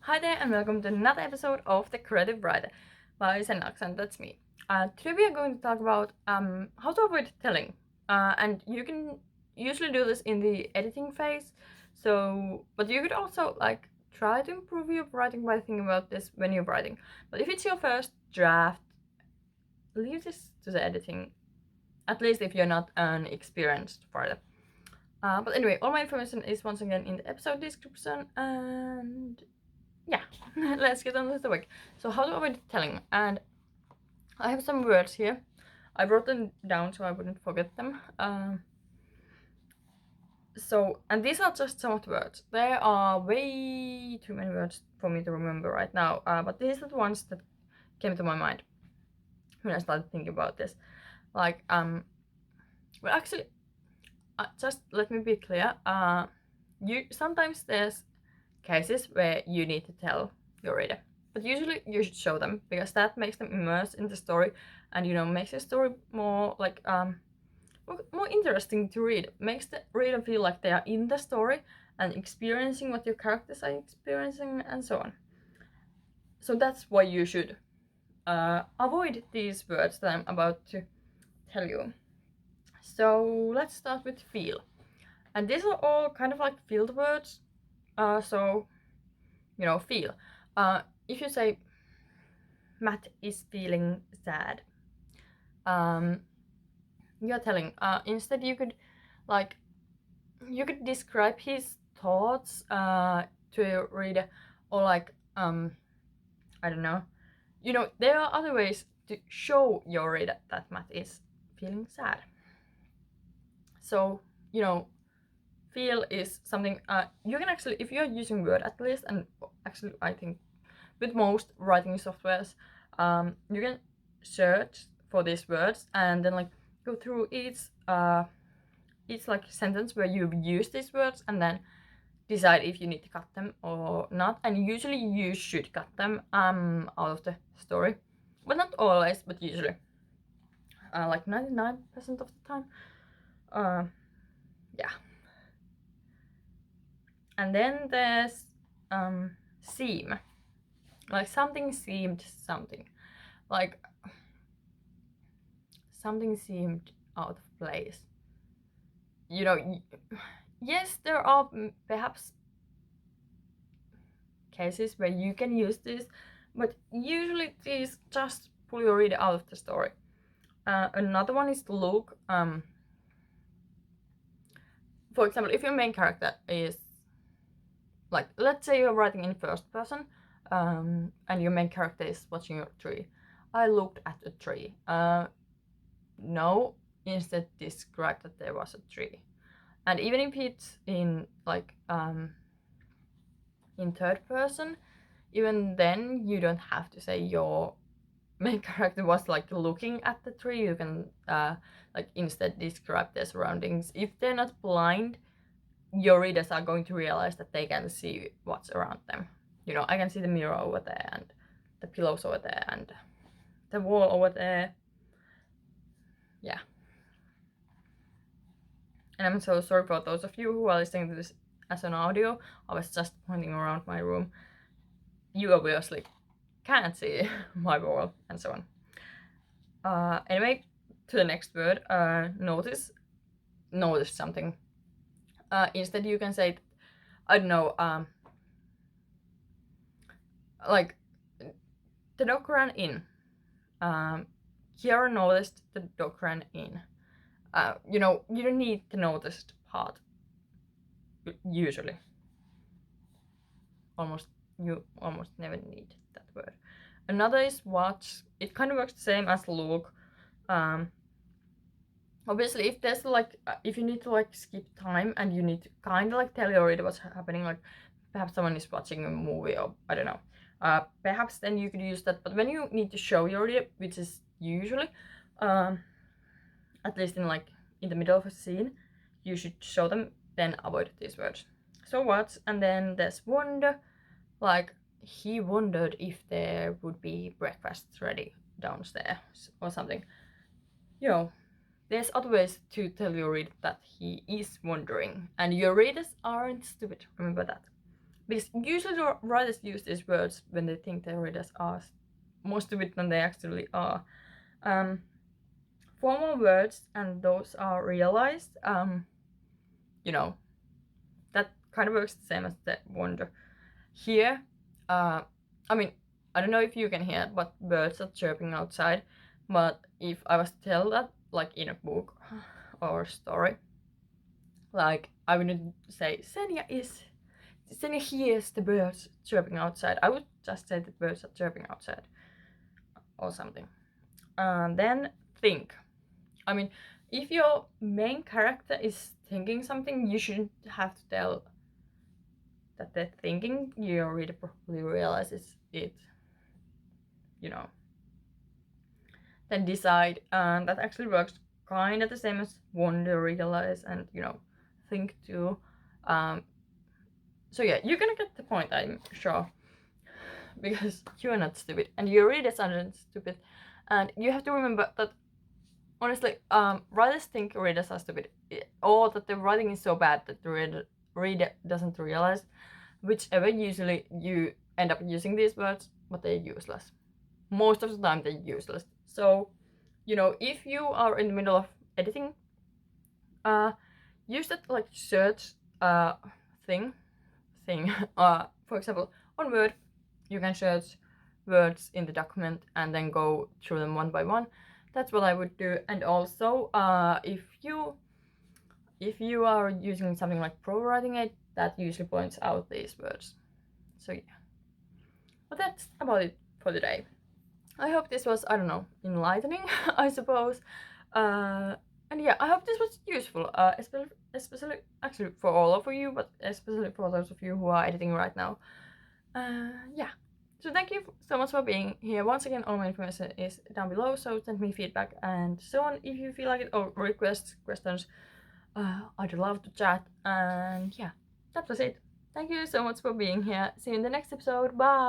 Hi there and welcome to another episode of The Creative Writer by Senax, and that's me. Today we are going to talk about how to avoid telling. And you can usually do this in the editing phase, but you could also try to improve your writing by thinking about this when you're writing. But if it's your first draft, leave this to the editing, at least if you're not an experienced writer. But anyway, all my information is once again in the episode description, and yeah, let's get on with the work. So how to avoid telling, and I have some words here. I wrote them down so I wouldn't forget them. And these are just some of the words. There are way too many words for me to remember right now, but these are the ones that came to my mind when I started thinking about this. Well, actually, just let me be clear. Sometimes there's cases where you need to tell your reader, but usually you should show them because that makes them immerse in the story, and makes the story more more interesting to read. Makes the reader feel like they are in the story and experiencing what your characters are experiencing, and so on. So that's why you should avoid these words that I'm about to tell you. So let's start with feel, and these are all kind of like field words. Feel. If you say Matt is feeling sad, um, you're telling. Instead, you could describe his thoughts to your reader, or I don't know. There are other ways to show your reader that Matt is feeling sad. So feel is something you can actually, if you're using Word at least, and actually I think with most writing softwares, you can search for these words and then go through each sentence where you've used these words, and then decide if you need to cut them or not. And usually you should cut them out of the story, but not always, but usually, like 99% of the time. Yeah. And then there's seem, like something seemed something, like something seemed out of place. Yes, there are perhaps cases where you can use this, but usually these just pull your reader out of the story. Another one is look. For example, if your main character is, let's say you're writing in first person, and your main character is watching a tree. I looked at a tree. No, instead describe that there was a tree. And even if it's in third person, even then you don't have to say your main character was looking at the tree. You can instead describe their surroundings. If they're not blind, your readers are going to realize that they can see what's around them. I can see the mirror over there, and the pillows over there, and the wall over there. Yeah. And I'm so sorry for those of you who are listening to this as an audio. I was just pointing around my room. You obviously can't see my wall, and so on. Anyway, to the next word. Notice. Notice something. Instead you can say, I don't know, like, the dog ran in. Kiara noticed the dog ran in. You don't need the noticed part. Usually. You almost never need that word. Another is watch. It kind of works the same as look. Obviously, if there's if you need to skip time and you need to kind of tell your reader what's happening, perhaps someone is watching a movie, or I don't know, perhaps then you could use that. But when you need to show your reader, which is usually at least in the middle of a scene, you should show them, then avoid these words. So watch. And then there's wonder, like he wondered if there would be breakfast ready downstairs or something. There's other ways to tell your reader that he is wondering, and your readers aren't stupid, remember that. Because usually the writers use these words when they think their readers are more stupid than they actually are. Formal words, and those are realized, you know, that kind of works the same as the wonder. Here, I mean, I don't know if you can hear, but birds are chirping outside. But if I was to tell that, like in a book or story, like I wouldn't say Senya hears the birds chirping outside. I would just say that birds are chirping outside or something. And then think. I mean, if your main character is thinking something, you shouldn't have to tell that they're thinking. Your reader probably realizes it, you know. Then decide, and that actually works kind of the same as wonder, realize, and think too. So yeah, you're gonna get the point, I'm sure, because you're not stupid, and your readers aren't stupid, and you have to remember that honestly, writers think readers are stupid, or that the writing is so bad that the reader doesn't realize. Whichever, usually you end up using these words, but they're useless. Most of the time, they're useless. So, if you are in the middle of editing, use that like search thing. For example, on Word, you can search words in the document and then go through them one by one. That's what I would do. And also, if you are using something like pro writing aid, that usually points out these words. So yeah. But that's about it for today. I hope this was, I don't know, enlightening, I suppose. And yeah, I hope this was useful, especially actually for all of you, but especially for those of you who are editing right now. Yeah. So thank you so much for being here. Once again, all my information is down below, so send me feedback and so on if you feel like it, or requests, questions. I'd love to chat. And yeah, that was it. Thank you so much for being here. See you in the next episode. Bye!